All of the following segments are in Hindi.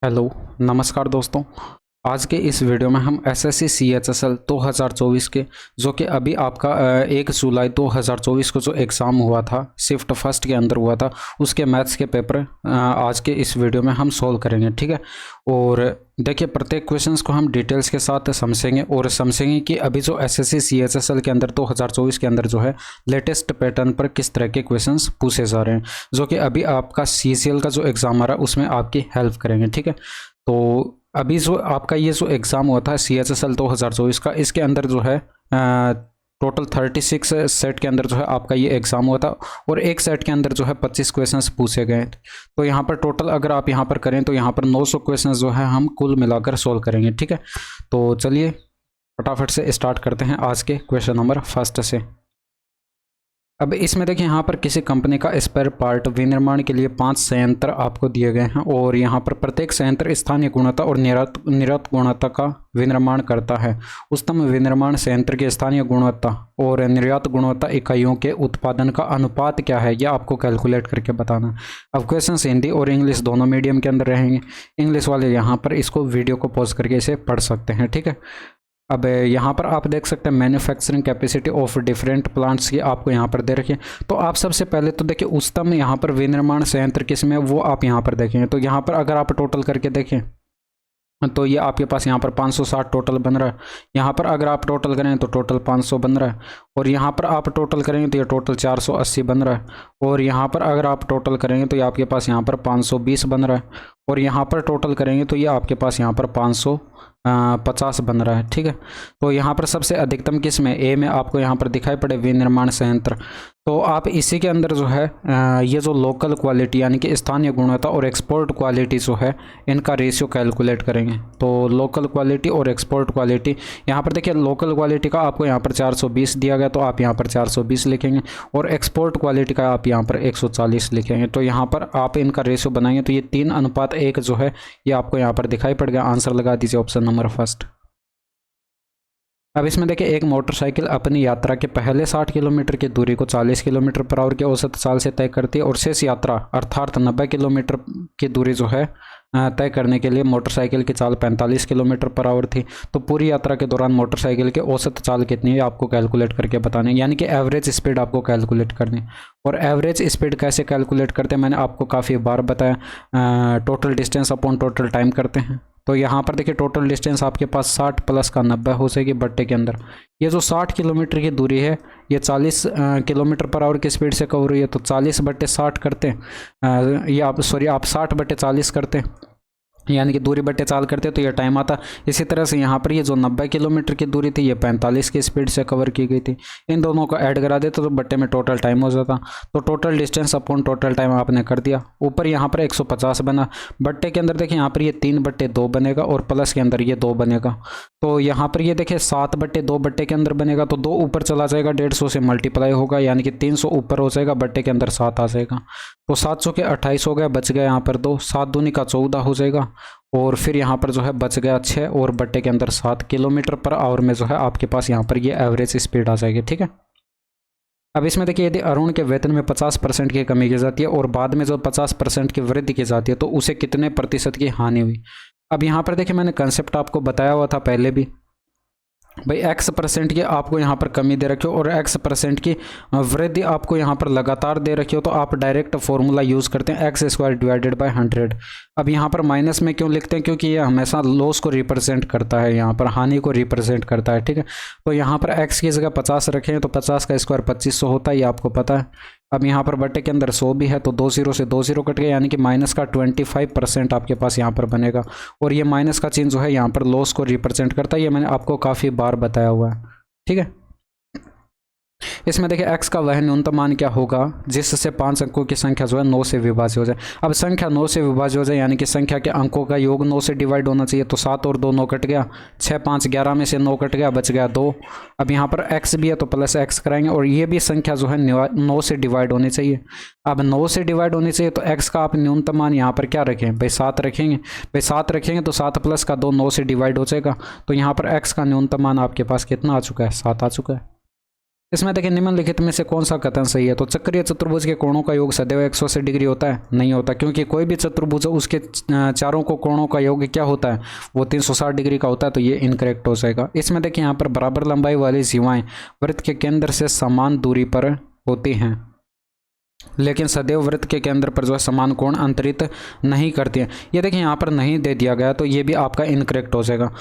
हेलो, नमस्कार दोस्तों। आज के इस वीडियो में हम एसएससी सीएचएसएल 2024 के जो कि अभी आपका 1 जुलाई 2024 को जो एग्ज़ाम हुआ था, शिफ्ट फर्स्ट के अंदर हुआ था, उसके मैथ्स के पेपर आज के इस वीडियो में हम सॉल्व करेंगे। ठीक है। और देखिए, प्रत्येक क्वेश्चंस को हम डिटेल्स के साथ समझेंगे और समझेंगे कि अभी जो एसएससी सीएचएसएल के अंदर 2024 के अंदर जो है लेटेस्ट पैटर्न पर किस तरह के क्वेश्चंस पूछे जा रहे हैं, जो कि अभी आपका सीजीएल का जो एग्ज़ाम आ रहा है उसमें आपकी हेल्प करेंगे। ठीक है। तो अभी जो आपका ये जो एग्ज़ाम हुआ था सीएचएसएल 2024 का, इसके अंदर जो है टोटल 36 सेट के अंदर जो है आपका ये एग्ज़ाम हुआ था और एक सेट के अंदर जो है 25 क्वेश्चंस पूछे गए। तो यहाँ पर टोटल अगर आप यहाँ पर करें तो यहाँ पर 900 क्वेश्चंस जो है हम कुल मिलाकर सोल्व करेंगे। ठीक है। तो चलिए फटाफट से स्टार्ट करते हैं आज के क्वेश्चन नंबर फर्स्ट से। अब इसमें देखिए, यहाँ पर किसी कंपनी का स्पेयर पार्ट विनिर्माण के लिए 5 संयंत्र आपको दिए गए हैं और यहाँ पर प्रत्येक संयंत्र स्थानीय गुणवत्ता और निर्यात गुणवत्ता का विनिर्माण करता है। उच्चतम विनिर्माण संयंत्र की स्थानीय गुणवत्ता और निर्यात गुणवत्ता इकाइयों के उत्पादन का अनुपात क्या है, यह आपको कैलकुलेट करके बताना। अब क्वेश्चन हिंदी और इंग्लिश दोनों मीडियम के अंदर रहेंगे। इंग्लिश वाले यहाँ पर इसको वीडियो को पॉज करके इसे पढ़ सकते हैं। ठीक है। अब यहाँ पर आप देख सकते हैं manufacturing capacity of different plants की आपको यहाँ पर दे रखी है। तो आप सबसे पहले तो देखिए उच्चतम यहाँ पर विनिर्माण संयंत्र किसमें, वो आप यहाँ पर देखेंगे। तो यहाँ पर अगर आप टोटल करके देखें तो ये आपके पास यहाँ पर 560 टोटल बन रहा है। यहाँ पर अगर आप टोटल करें तो टोटल 500 बन रहा है और यहाँ पर आप टोटल करेंगे तो ये टोटल 480 बन रहा है और यहाँ पर अगर आप टोटल करेंगे तो ये आपके पास यहाँ पर 520 बन रहा है और यहाँ पर टोटल करेंगे तो ये आपके पास यहाँ पर 550 बन रहा है। ठीक है। तो यहाँ पर सबसे अधिकतम किस में, ए में आपको यहाँ पर दिखाई पड़े विनिर्माण संयंत्र। तो आप इसी के अंदर जो है ये जो लोकल क्वालिटी यानी कि स्थानीय गुणवत्ता और एक्सपोर्ट क्वालिटी जो है इनका रेशियो कैलकुलेट करेंगे। तो लोकल क्वालिटी और एक्सपोर्ट क्वालिटी, यहाँ पर देखिए लोकल क्वालिटी का आपको यहाँ पर 420 दिया गया तो आप यहाँ पर 420 लिखेंगे और एक्सपोर्ट क्वालिटी का आप यहाँ पर 140 लिखेंगे। तो यहाँ पर आप इनका रेशियो बनाएंगे तो ये 3:1 जो है ये आपको यहाँ पर दिखाई पड़ गया। आंसर लगा दीजिए ऑप्शन नंबर फर्स्ट। अब इसमें देखिए, एक मोटरसाइकिल अपनी यात्रा के पहले 60 किलोमीटर की दूरी को 40 किलोमीटर पर आवर के औसत चाल से तय करती है और शेष यात्रा अर्थात 90 किलोमीटर की दूरी जो है तय करने के लिए मोटरसाइकिल की चाल 45 किलोमीटर पर आवर थी। तो पूरी यात्रा के दौरान मोटरसाइकिल की औसत चाल कितनी है आपको कैलकुलेट करके बताने, यानी कि एवरेज स्पीड आपको कैलकुलेट करनी। और एवरेज स्पीड कैसे कैलकुलेट करते हैं मैंने आपको काफ़ी बार बताया, total distance upon total time करते हैं। तो यहाँ पर देखिए टोटल डिस्टेंस आपके पास 60 प्लस का 90 हो जाएगी बट्टे के अंदर। ये जो 60 किलोमीटर की दूरी है ये 40 किलोमीटर पर आवर की स्पीड से कवर हुई है। तो 40/60 करते हैं, ये आप 60/40 करते हैं यानी कि दूरी बट्टे चाल करते तो ये टाइम आता। इसी तरह से यहाँ पर ये जो 90 किलोमीटर की दूरी थी ये 45 की स्पीड से कवर की गई थी। इन दोनों को ऐड करा देते तो बट्टे में टोटल टाइम हो जाता। तो total distance upon total time आपने कर दिया। ऊपर यहाँ पर 150 बना, बट्टे के अंदर देखिए यहाँ पर ये 3/2 बनेगा और प्लस के अंदर ये 2 बनेगा। तो यहाँ पर ये देखिए 7/2 बट्टे के अंदर बनेगा तो 2 ऊपर चला जाएगा, 150 से मल्टीप्लाई होगा यानी कि 300 ऊपर हो जाएगा, बट्टे के अंदर 7 आ जाएगा। तो 7 के 28 हो गया, बच गया यहाँ पर 2, 7 दूनी का 14 हो जाएगा और फिर यहाँ पर जो है बच गया 6 और बट्टे के अंदर 7 किलोमीटर पर आवर में जो है आपके पास यहाँ पर ये एवरेज स्पीड आ जाएगी। ठीक है। अब इसमें देखिए, यदि अरुण के वेतन में 50% की कमी की जाती है और बाद में जो 50% की वृद्धि की जाती है तो उसे कितने प्रतिशत की हानि हुई। अब यहाँ पर देखिए मैंने कंसेप्ट आपको बताया हुआ था पहले भी भाई, X% की आपको यहाँ पर कमी दे रखी हो और X% की वृद्धि आपको यहाँ पर लगातार दे रखी हो तो आप डायरेक्ट फॉर्मूला यूज़ करते हैं x² डिवाइडेड बाय 100। अब यहाँ पर माइनस में क्यों लिखते हैं, क्योंकि ये हमेशा लॉस को रिप्रेजेंट करता है, यहाँ पर हानि को रिप्रेजेंट करता है। ठीक है। तो यहाँ पर x की जगह 50 रखें तो 50 का स्क्वायर 2500 होता है, ये आपको पता है। अब यहाँ पर बट्टे के अंदर 100 भी है तो 2 0 से 2 0 कट गया यानी कि माइनस का 25% आपके पास यहाँ पर बनेगा और ये माइनस का चिन्ह जो है यहाँ पर लॉस को रिप्रेजेंट करता है। ये मैंने आपको काफ़ी बार बताया हुआ है। ठीक है। इसमें देखिए x का वह न्यूनतम मान क्या होगा जिससे 5 अंकों की संख्या जो है 9 से विभाज्य हो जाए। अब संख्या 9 से विभाज्य हो जाए यानी कि संख्या के अंकों का योग 9 से डिवाइड होना चाहिए। तो 7 और 2 9 कट गया, 6 5 11 में से 9 कट गया, बच गया 2। अब यहाँ पर x भी है तो प्लस x कराएंगे और ये भी संख्या जो है 9 से डिवाइड होनी चाहिए। अब 9 से डिवाइड होनी चाहिए तो x का आप न्यूनतम मान यहाँ पर क्या रखें भाई, 7 रखेंगे। भाई 7 रखेंगे तो 7 प्लस का 2 9 से डिवाइड हो जाएगा। तो यहाँ पर x का न्यूनतम मान आपके पास कितना आ चुका है, 7 आ चुका है। इसमें देखिए निम्नलिखित में से कौन सा कथन सही है। तो चक्रीय चतुर्भुज के कोणों का योग सदैव 180 डिग्री होता है, नहीं होता, क्योंकि कोई भी चतुर्भुज उसके चारों को कोणों का योग क्या होता है, वो 360 डिग्री का होता है। तो ये इनकरेक्ट हो जाएगा। इसमें देखिए यहाँ पर बराबर लंबाई वाली जीवाएं वृत्त के केंद्र से समान दूरी पर होती हैं, लेकिन सदैव वृत्त के केंद्र पर जो है समान कोण अंतरित नहीं करती है। ये देखिए यहाँ पर नहीं दे दिया गया, तो ये भी आपका इनकरेक्ट हो जाएगा,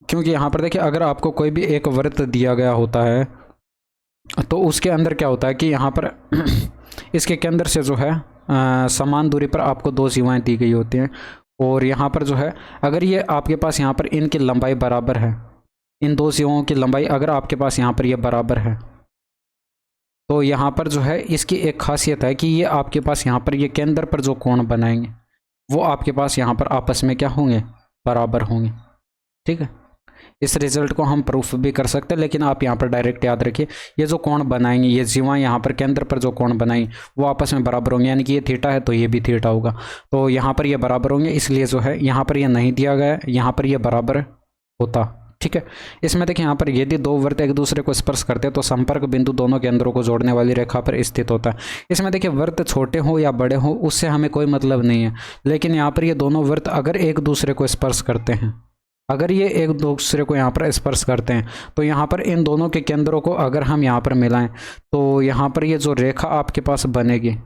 क्योंकि यहाँ पर देखिए अगर आपको कोई भी एक वृत्त दिया गया होता है तो उसके अंदर क्या होता है कि यहाँ पर इसके केंद्र से जो है समान दूरी पर आपको दो जीवाएं दी गई होती हैं, और यहाँ पर जो है अगर ये आपके पास यहाँ पर इनकी लंबाई बराबर है, इन दो जीवाओं की लंबाई अगर आपके पास यहाँ पर ये बराबर है, तो यहाँ पर जो है इसकी एक खासियत है कि ये आपके पास यहाँ पर ये केंद्र पर जो कोण बनाएंगे वो आपके पास यहाँ पर आपस में क्या होंगे, बराबर होंगे। ठीक है, इस रिजल्ट को हम प्रूफ भी कर सकते हैं, लेकिन आप यहाँ पर डायरेक्ट याद रखिए ये जो कोण बनाएंगे, ये जीवा यहाँ पर केंद्र पर जो कोण बनाएंगे वो आपस में बराबर होंगे, यानी कि ये थीटा है तो ये भी थीटा होगा, तो यहाँ पर ये बराबर होंगे। इसलिए जो है यहाँ पर ये नहीं दिया गया, यहाँ पर ये बराबर होता। ठीक है, इसमें देखिए यहाँ पर यदि दो वृत्त एक दूसरे को स्पर्श करते हैं तो संपर्क बिंदु दोनों केंद्रों को जोड़ने वाली रेखा पर स्थित होता है। इसमें देखिए वृत्त छोटे हो या बड़े हो उससे हमें कोई मतलब नहीं है, लेकिन यहाँ पर ये दोनों वृत्त अगर एक दूसरे को स्पर्श करते हैं, अगर ये एक दूसरे को यहाँ पर स्पर्श करते हैं, तो यहाँ पर इन दोनों के केंद्रों को अगर हम यहाँ पर मिलाएं तो यहाँ पर ये जो रेखा आपके पास बनेगी,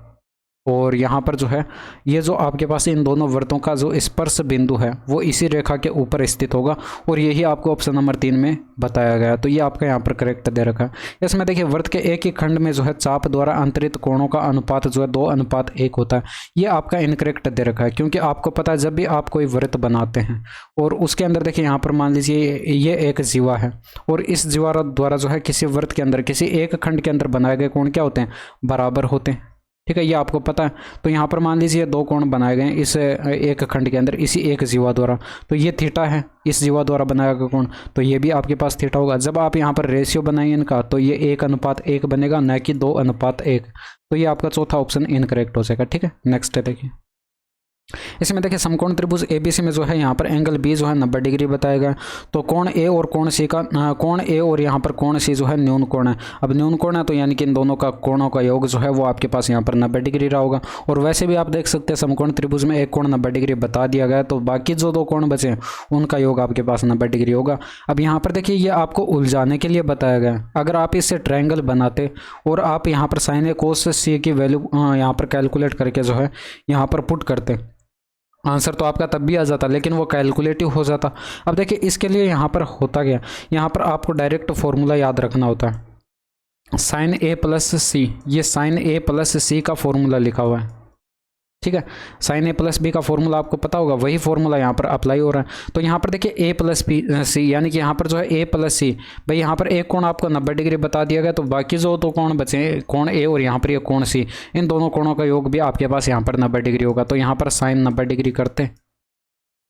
और यहाँ पर जो है ये जो आपके पास इन दोनों वृत्तों का जो स्पर्श बिंदु है वो इसी रेखा के ऊपर स्थित होगा, और यही आपको ऑप्शन नंबर 3 में बताया गया। तो ये आपका यहाँ पर करेक्ट दे रखा है। इसमें देखिए वृत्त के एक ही खंड में जो है चाप द्वारा अंतरित कोणों का अनुपात जो है 2:1 होता है। ये आपका इनकरेक्ट दे रखा है, क्योंकि आपको पता है जब भी आप कोई वृत्त बनाते हैं और उसके अंदर देखिए यहाँ पर मान लीजिए ये एक जीवा है, और इस जीवा द्वारा जो है किसी वृत्त के अंदर किसी एक खंड के अंदर बनाए गए कोण क्या होते हैं, बराबर होते हैं। ठीक है, ये आपको पता है। तो यहाँ पर मान लीजिए दो कोण बनाए गए इस एक खंड के अंदर इसी एक जीवा द्वारा, तो ये थीटा है, इस जीवा द्वारा बनाया गया कोण, तो ये भी आपके पास थीटा होगा। जब आप यहाँ पर रेशियो बनाएंगे इनका तो ये 1:1 बनेगा, न कि 2:1। तो ये आपका चौथा ऑप्शन इनकरेक्ट हो जाएगा। ठीक है, नेक्स्ट है देखिए, इसमें देखिए समकोण त्रिभुज एबीसी में जो है यहाँ पर एंगल बी जो है 90 डिग्री बताया गया। तो कोण ए और कोण सी का कोण ए और यहाँ पर कोण सी जो है न्यून कोण है। अब न्यून कोण है तो यानी कि इन दोनों का कोणों का योग जो है वो आपके पास यहाँ पर 90 डिग्री रहा होगा। और वैसे भी आप देख सकते हैं समकोण त्रिभुज में एक कोण 90 डिग्री बता दिया गया, तो बाकी जो दो कोण बचे उनका योग आपके पास 90 डिग्री होगा। अब यहाँ पर देखिए ये आपको उलझाने के लिए बताया गया। अगर आप इससे ट्रायंगल बनाते और आप यहाँ पर साइन ए कोस सी की वैल्यू यहाँ पर कैलकुलेट करके जो है यहाँ पर पुट करते, आंसर तो आपका तब भी आ जाता, लेकिन वो कैलकुलेटिव हो जाता। अब देखिए इसके लिए यहाँ पर होता क्या, यहाँ पर आपको डायरेक्ट फॉर्मूला याद रखना होता है, साइन ए प्लस सी। ये साइन ए प्लस सी का फॉर्मूला लिखा हुआ है। ठीक है, साइन ए प्लस बी का फॉर्मूला आपको पता होगा, वही फॉर्मूला यहाँ पर अप्लाई हो रहा है। तो यहाँ पर देखिए ए प्लस बी सी, यानी कि यहाँ पर जो है ए प्लस सी, भाई यहाँ पर एक कोण आपको 90 डिग्री बता दिया गया, तो बाकी जो दो कोण बचे कोण ए और यहाँ पर ये कोण सी, इन दोनों कोणों का योग भी आपके पास यहाँ पर 90 डिग्री होगा। तो यहाँ पर साइन 90 डिग्री करते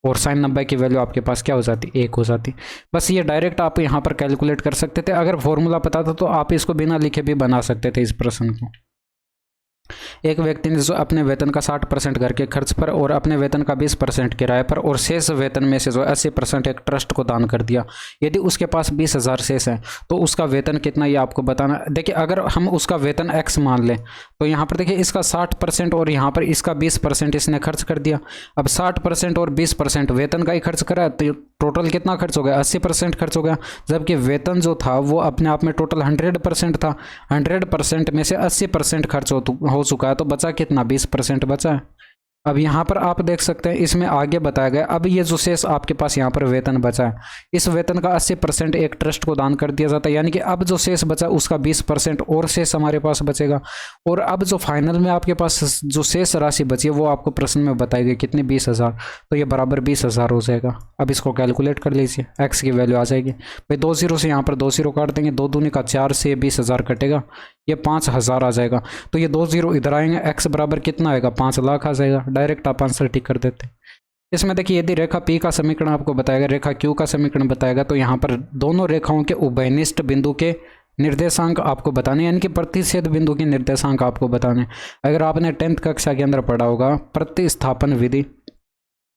और साइन 90 की वैल्यू आपके पास क्या हो जाती, 1 हो जाती। बस ये डायरेक्ट आप यहाँ पर कैलकुलेट कर सकते थे। अगर फॉर्मूला पता था तो आप इसको बिना लिखे भी बना सकते थे इस प्रश्न को। एक व्यक्ति ने जो अपने वेतन का 60% घर के खर्च पर और अपने वेतन का 20% किराए पर और शेष वेतन में से जो 80% एक ट्रस्ट को दान कर दिया। यदि उसके पास 20,000 शेष है तो उसका वेतन कितना, ये आपको बताना। देखिए अगर हम उसका वेतन x मान लें तो यहाँ पर देखिए इसका 60% और यहाँ पर इसका 20% इसने खर्च कर दिया। अब 60% और 20% वेतन का ही खर्च करा तो टोटल कितना खर्च हो गया, 80% खर्च हो गया। जबकि वेतन जो था वो अपने आप में टोटल 100% था, 100% में से 80% खर्च हो चुका है, तो बचा कितना, 20% बचा है। अब यहाँ पर आप देख सकते हैं इसमें आगे बताया गया, अब ये जो शेष आपके पास यहाँ पर वेतन बचा है, इस वेतन का 80% एक ट्रस्ट को दान कर दिया जाता है, यानी कि अब जो शेष बचा उसका 20% और शेष हमारे पास बचेगा। और अब जो फाइनल में आपके पास जो शेष राशि बची है वो आपको प्रश्न में बताई गई कितनी, 20,000, तो ये बराबर 20,000 हो जाएगा। अब इसको कैलकुलेट कर लीजिए, एक्स की वैल्यू आ जाएगी। भाई 2 0 से यहाँ पर 2 0 काट देंगे, 2 दूनी का 4 से 20,000 कटेगा, ये 5,000 आ जाएगा। तो ये 2 0 इधर आएंगे, एक्स बराबर कितना आएगा, 5 लाख आ जाएगा। डायरेक्ट आप आंसर टिक कर देते। इसमें देखिए यदि रेखा P का समीकरण आपको बताएगा, रेखा Q का समीकरण बताएगा, तो यहाँ पर दोनों रेखाओं के उभयनिष्ठ बिंदु के निर्देशांक आपको बताने, यानी कि प्रतिच्छेद बिंदु के निर्देशांक आपको बताने। अगर आपने 10th कक्षा के अंदर पढ़ा होगा प्रतिस्थापन विधि,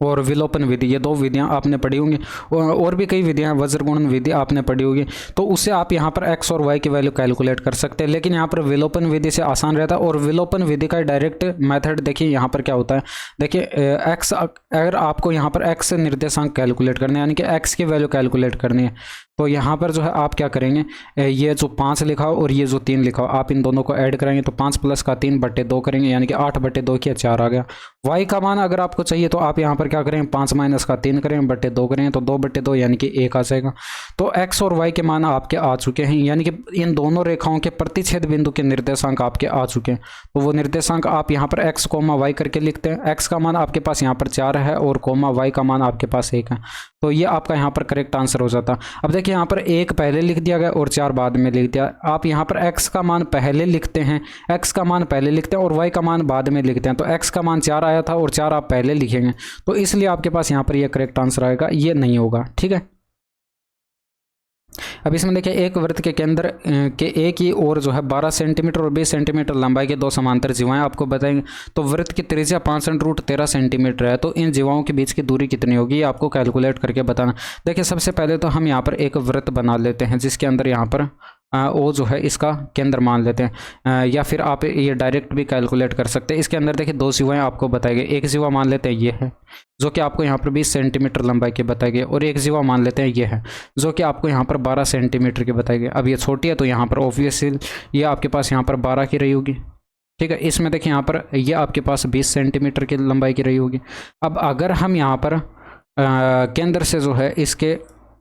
और विलोपन विधि, ये दो विधियां आपने पढ़ी होंगी। और भी कई विधियां, वज्र गुणन विधि आपने पढ़ी होगी। तो उससे आप यहाँ पर x और y की वैल्यू कैलकुलेट कर सकते हैं, लेकिन यहाँ पर विलोपन विधि से आसान रहता है। और विलोपन विधि का डायरेक्ट मेथड देखिए यहाँ पर क्या होता है। देखिए x, अगर आपको यहाँ पर x निर्देशांक कैलकुलेट करना है, यानी कि x की वैल्यू कैलकुलेट करनी है, तो यहाँ पर जो है आप क्या करेंगे, ये जो 5 लिखा हो और ये जो 3 लिखा हो, आप इन दोनों को ऐड करेंगे तो 5 प्लस का 3 बट्टे 2 करेंगे, यानी कि 8 बट्टे 2 किया 4 आ गया। y का मान अगर आपको चाहिए तो आप यहाँ पर क्या करेंगे, 5 माइनस का 3 करेंगे, बट्टे 2 करेंगे, तो 2 बट्टे 2 यानी कि 1 आ जाएगा। तो x और y के मान आपके आ चुके हैं, यानी कि इन दोनों रेखाओं के प्रतिच्छेद बिंदु के निर्देशांक आपके आ चुके हैं। तो वो निर्देशांक आप यहाँ पर x, y करके लिखते हैं। x का मान आपके पास यहाँ पर 4 है और y का मान आपके पास 1 है। तो ये आपका यहाँ पर करेक्ट आंसर हो जाता। अब देखिए यहाँ पर 1 पहले लिख दिया गया और 4 बाद में लिख दिया। आप यहाँ पर x का मान पहले लिखते हैं, x का मान पहले लिखते हैं और y का मान बाद में लिखते हैं। तो x का मान 4 आया था और 4 आप पहले लिखेंगे, तो इसलिए आपके पास यहाँ पर ये करेक्ट आंसर आएगा, ये नहीं होगा। ठीक है। अब इसमें देखिए एक वृत्त के केंद्र के एक ही ओर जो है 12 सेंटीमीटर और 20 सेंटीमीटर लंबाई के दो समांतर जीवाएं आपको बताएंगे। तो वृत्त की त्रिज्या 5√13 सेंटीमीटर है, तो इन जीवाओं के बीच की दूरी कितनी होगी आपको कैलकुलेट करके बताना। देखिए सबसे पहले तो हम यहाँ पर एक वृत्त बना लेते हैं जिसके अंदर यहाँ पर ओ जो है इसका केंद्र मान लेते हैं, या फिर आप ये डायरेक्ट भी कैलकुलेट कर सकते हैं। इसके अंदर देखिए दो जीवाएं आपको बताई गई, एक जीवा मान लेते हैं ये है जो कि आपको यहाँ पर 20 सेंटीमीटर लंबाई की बताई गई, और एक जीवा मान लेते हैं ये है जो कि आपको यहाँ पर 12 सेंटीमीटर की बताई गई। अब ये छोटी है तो यहाँ पर ऑब्वियसली ये आपके पास यहाँ पर 12 की रही होगी। ठीक है। इसमें देखिए यहाँ पर ये आपके पास 20 सेंटीमीटर की लंबाई की रही होगी। अब अगर हम यहाँ पर केंद्र से जो है इसके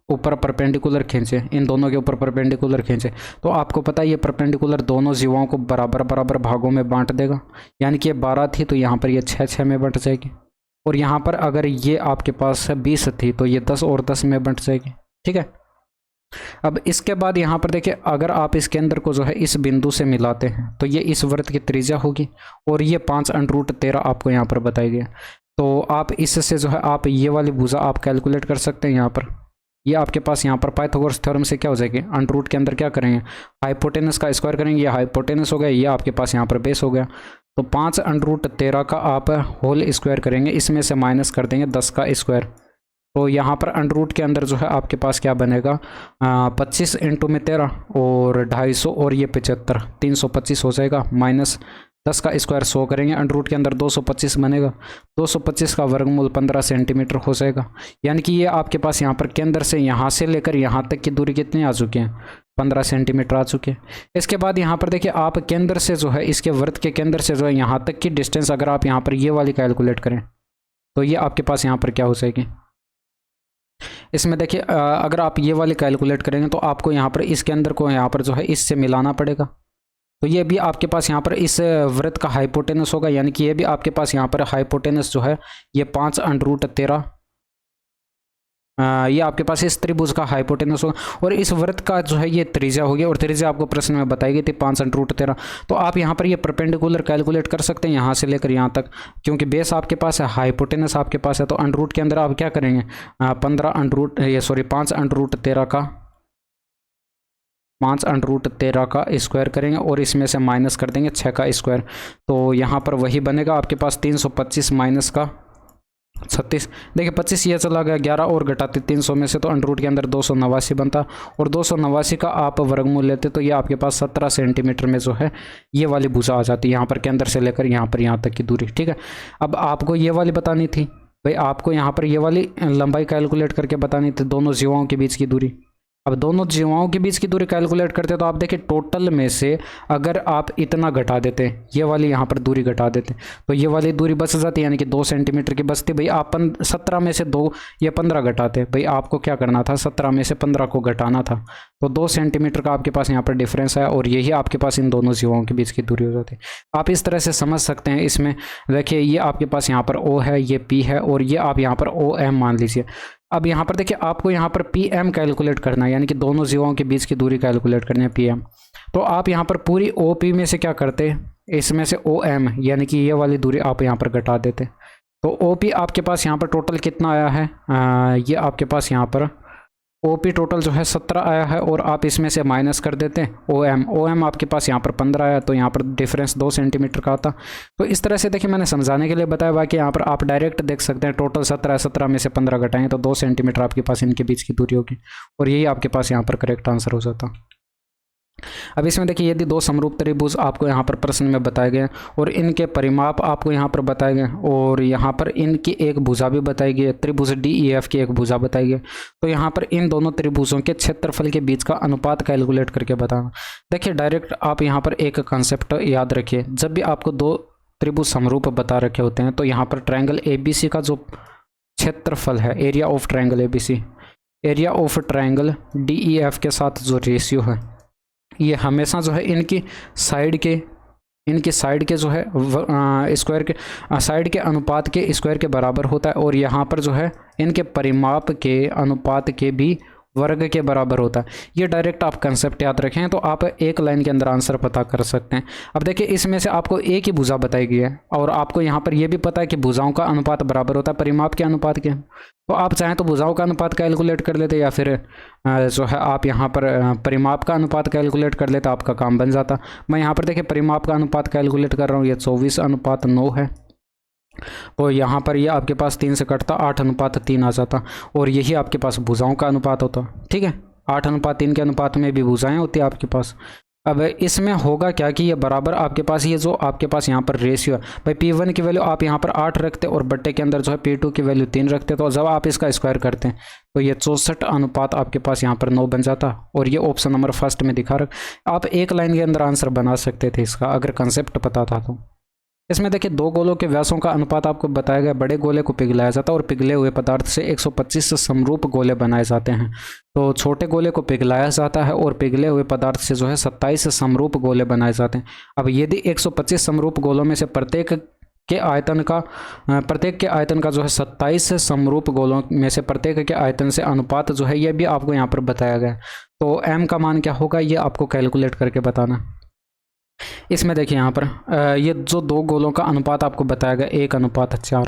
ऊपर परपेंडिकुलर खींचे, इन दोनों के ऊपर परपेंडिकुलर खींचे, तो आपको पता है ये परपेंडिकुलर दोनों जीवाओं को बराबर बराबर भागों में बांट देगा। यानी कि ये 12 थी तो यहाँ पर ये 6 में बंट जाएगी, और यहाँ पर अगर ये आपके पास 20 थी तो ये 10 और 10 में बंट जाएगी। ठीक है। अब इसके बाद यहाँ पर देखिए अगर आप इस केंद्र को जो है इस बिंदु से मिलाते हैं तो ये इस वृत्त की त्रिज्या होगी, और ये 5√13 आपको यहाँ पर बताई गई। तो आप इससे जो है आप ये वाली भुजा आप कैलकुलेट कर सकते हैं। यहाँ पर ये आपके पास यहाँ पर पाइथागोरस थ्योरम से क्या हो जाएगी, अंडर के अंदर क्या करेंगे, हाइपोटेनस का स्क्वायर करेंगे, ये हाइपोटेनस हो गया, ये आपके पास यहाँ पर बेस हो गया। तो 5√13 का आप होल स्क्वायर करेंगे, इसमें से माइनस कर देंगे 10 का स्क्वायर। तो यहाँ पर अंडर के अंदर जो है आपके पास क्या बनेगा, 25 × में 13 और 250 और ये 75, 325 हो जाएगा, माइनस 10 का स्क्वायर 100 करेंगे, अंडर के अंदर 225 बनेगा, 225 का वर्गमूल 15 सेंटीमीटर हो जाएगा। यानी कि ये आपके पास यहाँ पर केंद्र से यहाँ से लेकर यहाँ तक की दूरी कितनी आ चुकी है, 15 सेंटीमीटर आ चुके हैं। इसके बाद यहाँ पर देखिए आप केंद्र से जो है इसके वृत्त के केंद्र से जो है यहाँ तक की डिस्टेंस अगर आप यहाँ पर ये वाली कैलकुलेट करें तो ये आपके पास यहाँ पर क्या हो जाएगी। इसमें देखिए अगर आप ये वाली कैलकुलेट करेंगे तो आपको यहाँ पर इस केंद्र को यहाँ पर जो है इससे मिलाना पड़ेगा। तो ये भी आपके पास यहाँ पर इस वृत्त का हाइपोटेनस होगा, यानी कि ये भी आपके पास यहाँ पर हाइपोटेनस जो है ये 5√13, ये आपके पास इस त्रिभुज का हाइपोटेनस होगा, और इस वृत्त का जो है ये त्रिज्या होगी, और त्रिज्या आपको प्रश्न में बताई गई थी 5√13। तो आप यहाँ पर ये परपेंडिकुलर कैलकुलेट कर सकते हैं यहाँ से लेकर यहाँ तक, क्योंकि बेस आपके पास है, हाइपोटेनस आपके पास है। तो अंडर के अंदर आप क्या करेंगे, 5√13 का स्क्वायर करेंगे और इसमें से माइनस कर देंगे 6 का स्क्वायर। तो यहाँ पर वही बनेगा आपके पास 325 माइनस का 36। देखिए 25 ये चला गया, 11 और घटाते 300 में से, तो अंडर के अंदर 289 बनता, और 289 का आप वर्गमूल लेते तो ये आपके पास 17 सेंटीमीटर में जो है ये वाली भुजा आ जाती है, यहाँ पर केंद्र से लेकर यहाँ पर यहाँ तक की दूरी। ठीक है। अब आपको ये वाली बतानी थी भाई, आपको यहाँ पर ये वाली लंबाई कैलकुलेट करके बतानी थी, दोनों जीवाओं के बीच की दूरी। अब दोनों जीवाओं के बीच की दूरी कैलकुलेट करते तो आप देखिए टोटल में से अगर आप इतना घटा देते, ये वाली यहाँ पर दूरी घटा देते तो ये वाली दूरी बच जाती, यानी कि 2 सेंटीमीटर की बचती। भाई आप 17 में से 2 ये 15 घटाते, भाई आपको क्या करना था, 17 में से 15 को घटाना था, तो 2 सेंटीमीटर का आपके पास यहाँ पर डिफरेंस है, और यही आपके पास इन दोनों जीवाओं के बीच की दूरी हो जाती है। आप इस तरह से समझ सकते हैं। इसमें देखिए ये आपके पास यहाँ पर O है, ये P है, और ये आप यहाँ पर OM मान लीजिए। अब यहाँ पर देखिए आपको यहाँ पर PM कैलकुलेट करना है, यानी कि दोनों जीवाओं के बीच की दूरी कैलकुलेट करनी है PM। तो आप यहाँ पर पूरी OP में से क्या करते, इसमें से OM यानी कि ये वाली दूरी आप यहाँ पर घटा देते। तो OP आपके पास यहाँ पर टोटल कितना आया है, ये आपके पास यहाँ पर OP टोटल जो है 17 आया है और आप इसमें से माइनस कर देते हैं OM आपके पास यहाँ पर 15 आया, तो यहाँ पर डिफरेंस 2 सेंटीमीटर का आता। तो इस तरह से देखिए मैंने समझाने के लिए बताया, बाकी यहाँ पर आप डायरेक्ट देख सकते हैं टोटल 17 में से 15 घटाएं तो 2 सेंटीमीटर आपके पास इनके बीच की दूरी होगी, और यही आपके पास यहाँ पर करेक्ट आंसर हो जाता। अब इसमें देखिए यदि दो समरूप त्रिभुज आपको यहाँ पर प्रश्न में बताए गए और इनके परिमाप आपको यहाँ पर बताए गए और यहाँ पर इनकी एक भुजा भी बताई गई है, त्रिभुज DEF की एक भुजा बताई गई, तो यहाँ पर इन दोनों त्रिभुजों के क्षेत्रफल के बीच का अनुपात कैलकुलेट करके बताना। देखिए डायरेक्ट आप यहाँ पर एक कंसेप्ट याद रखिए, जब भी आपको दो त्रिभुज समरूप बता रखे होते हैं तो यहाँ पर ट्रायंगल ABC का जो क्षेत्रफल है, area of triangle ABC, area of triangle DEF के साथ जो रेशियो है ये हमेशा जो है इनकी साइड के जो है स्क्वायर के साइड के अनुपात के स्क्वायर के बराबर होता है, और यहाँ पर जो है इनके परिमाप के अनुपात के भी वर्ग के बराबर होता है। ये डायरेक्ट आप कंसेप्ट याद रखें तो आप एक लाइन के अंदर आंसर पता कर सकते हैं। अब देखिए इसमें से आपको एक ही भुजा बताई गई है और आपको यहाँ पर यह भी पता है कि भुजाओं का अनुपात बराबर होता है परिमाप के अनुपात के, तो आप चाहें तो भुजाओं का अनुपात कैलकुलेट कर लेते या फिर जो है आप यहाँ पर परिमाप का अनुपात कैलकुलेट कर लेते, आपका काम बन जाता। मैं यहाँ पर देखिए परिमाप का अनुपात कैलकुलेट कर रहा हूँ, ये 24:9 है, तो यहाँ पर ये आपके पास 3 से कटता 8:3 आ जाता, और यही आपके पास भुजाओं का अनुपात होता। ठीक है, 8:3 के अनुपात में भी भुजाएं होती है आपके पास। अब इसमें होगा क्या कि ये बराबर आपके पास ये जो आपके पास यहाँ पर रेशियो है, भाई P1 की वैल्यू आप यहाँ पर 8 रखते और बट्टे के अंदर जो है P2 की वैल्यू 3 रखते, तो जब आप इसका स्क्वायर करते हैं तो ये 64 अनुपात आपके पास यहाँ पर 9 बन जाता, और ये ऑप्शन नंबर फर्स्ट में दिखा रख। आप एक लाइन के अंदर आंसर बना सकते थे इसका अगर कंसेप्ट पता था तो। इसमें देखिए दो गोलों के व्यासों का अनुपात आपको बताया गया, बड़े गोले को पिघलाया जाता है और पिघले हुए पदार्थ से 125 समरूप गोले बनाए जाते हैं, तो छोटे गोले को पिघलाया जाता है और पिघले हुए पदार्थ से जो है 27 समरूप गोले बनाए जाते हैं। अब यदि 125 समरूप गोलों में से प्रत्येक के आयतन का जो है 27 समरूप गोलों में से प्रत्येक के आयतन से अनुपात जो है ये भी आपको यहाँ पर बताया गया, तो M का मान क्या होगा ये आपको कैलकुलेट करके बताना। इसमें देखिए यहाँ पर ये जो दो गोलों का अनुपात आपको बताया गया 1:4,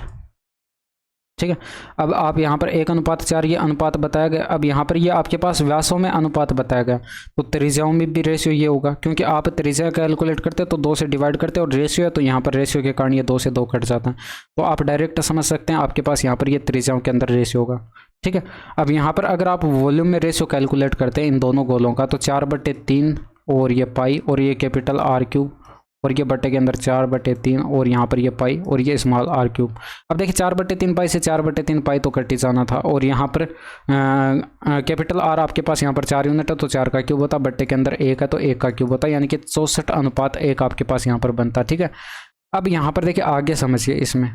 ठीक है। अब आप यहाँ पर 1:4 ये अनुपात बताया गया। अब यहाँ पर ये आपके पास व्यासों में अनुपात बताया गया, तो त्रिज्याओं में भी रेशियो ये होगा, क्योंकि आप त्रिज्या कैलकुलेट करते तो 2 से डिवाइड करते और रेशियो है तो यहाँ पर रेशियो के कारण ये 2 से 2 कट जाता है, तो आप डायरेक्ट समझ सकते हैं आपके पास यहाँ पर ये त्रिज्याओं के अंदर रेशियो होगा। ठीक है, अब यहाँ पर अगर आप वॉल्यूम में रेशियो कैलकुलेट करते हैं इन दोनों गोलों का तो 4/3 और ये पाई और ये कैपिटल R³ और ये बट्टे के अंदर 4/3 और यहाँ पर ये पाई और ये स्मॉल R³। अब देखिए 4/3 पाई से 4/3 पाई तो कट ही जाना था, और यहाँ पर कैपिटल R आपके पास यहाँ पर 4 यूनिट है तो 4 का क्यूब होता, बट्टे के अंदर 1 है तो 1 का क्यूब होता, यानी कि 64:1 आपके पास यहाँ पर बनता। ठीक है, अब यहाँ पर देखिए आगे समझिए, इसमें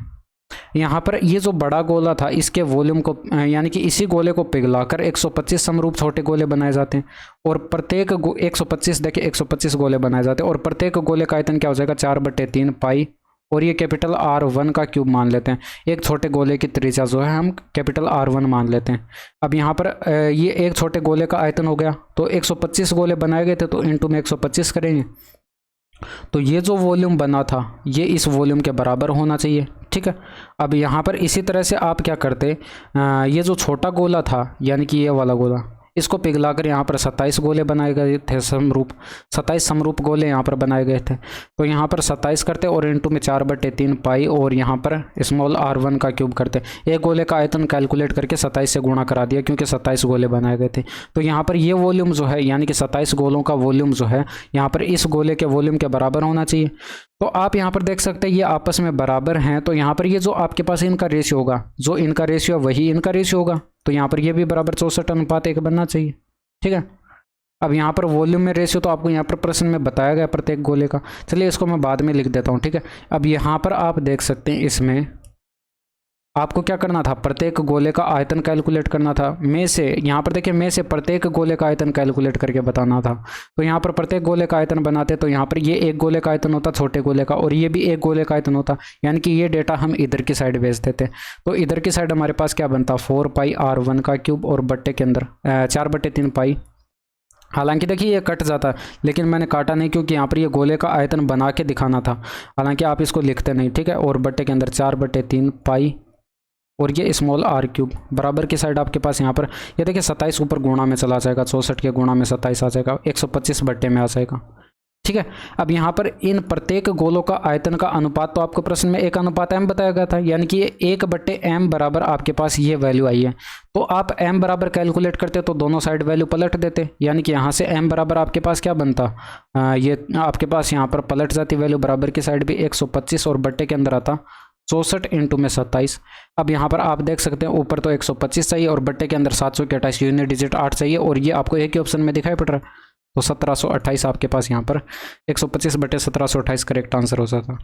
यहाँ पर ये जो बड़ा गोला था इसके वॉल्यूम को यानी कि इसी गोले को पिघलाकर 125 समरूप छोटे गोले बनाए जाते हैं, और प्रत्येक 125 देखिए 125 गोले बनाए जाते हैं, और प्रत्येक गोले का आयतन क्या हो जाएगा 4/3 पाई, और ये कैपिटल R1 का क्यूब मान लेते हैं। एक छोटे गोले की त्रिज्या जो है हम कैपिटल R1 मान लेते हैं। अब यहाँ पर ये एक छोटे गोले का आयतन हो गया, तो 125 गोले बनाए गए थे तो इंटू में 125 करेंगे, तो ये जो वॉल्यूम बना था ये इस वॉल्यूम के बराबर होना चाहिए। ठीक है, अब यहाँ पर इसी तरह से आप क्या करते, ये जो छोटा गोला था यानी कि ये वाला गोला, इसको पिघलाकर यहाँ पर 27 गोले बनाए गए थे, 27 समरूप गोले यहाँ पर बनाए गए थे, तो यहाँ पर 27 करते और इंटू में 4/3 पाई और यहाँ पर स्मॉल R1 का क्यूब करते। एक गोले का आयतन कैलकुलेट करके 27 से गुणा करा दिया क्योंकि 27 गोले बनाए गए थे, तो यहाँ पर ये वॉल्यूम जो है यानी कि 27 गोलों का वॉल्यूम जो है यहाँ पर इस गोले के वॉल्यूम के बराबर होना चाहिए। तो आप यहाँ पर देख सकते हैं ये आपस में बराबर हैं, तो यहाँ पर ये जो आपके पास इनका रेशियो होगा, जो इनका रेशियो वही इनका रेशियो होगा, तो यहाँ पर ये भी बराबर 64:1 बनना चाहिए। ठीक है, अब यहाँ पर वॉल्यूम में रेशियो तो आपको यहाँ पर प्रश्न में बताया गया प्रत्येक गोले का, चलिए इसको मैं बाद में लिख देता हूँ। ठीक है, अब यहाँ पर आप देख सकते हैं इसमें आपको क्या करना था, प्रत्येक गोले का आयतन कैलकुलेट करना था। में से यहाँ पर देखिए में से प्रत्येक गोले का आयतन कैलकुलेट करके बताना था, तो यहाँ पर प्रत्येक गोले का आयतन बनाते तो यहाँ पर ये एक गोले का आयतन होता छोटे गोले का, और ये भी एक गोले का आयतन होता, यानी कि ये डेटा हम इधर की साइड भेज देते, तो इधर की साइड हमारे पास क्या बनता 4 पाई R1 का क्यूब और बट्टे के अंदर 4/3 पाई। हालांकि देखिए ये कट जाता है, लेकिन मैंने काटा नहीं क्योंकि यहाँ पर ये गोले का आयतन बना के दिखाना था, हालांकि आप इसको लिखते नहीं। ठीक है, और बट्टे के अंदर 4/3 पाई और ये स्मॉल आर क्यूब बराबर की साइड आपके पास यहाँ पर ये देखिए 27 ऊपर गुणा में चला जाएगा, 64 के गुणा में 27 आ जाएगा, 125 बट्टे में आ जाएगा। ठीक है, अब यहाँ पर इन प्रत्येक गोलों का आयतन का अनुपात तो आपको प्रश्न में 1:m बताया गया था, यानी कि ये 1/m बराबर आपके पास ये वैल्यू आई है। तो आप m बराबर कैलकुलेट करते तो दोनों साइड वैल्यू पलट देते, यानी कि यहाँ से m बराबर आपके पास क्या बनता, ये आपके पास यहाँ पर पलट जाती वैल्यू, बराबर की साइड भी 125 और बट्टे के अंदर आता 64 इंटू में 27। अब यहाँ पर आप देख सकते हैं ऊपर तो 125 चाहिए और बट्टे के अंदर 728 यूनिट डिजिट 8 चाहिए, और ये आपको एक ही ऑप्शन में दिखाई पड़ रहा है, तो 1728 आपके पास यहाँ पर 125/1728 करेक्ट आंसर हो जाता।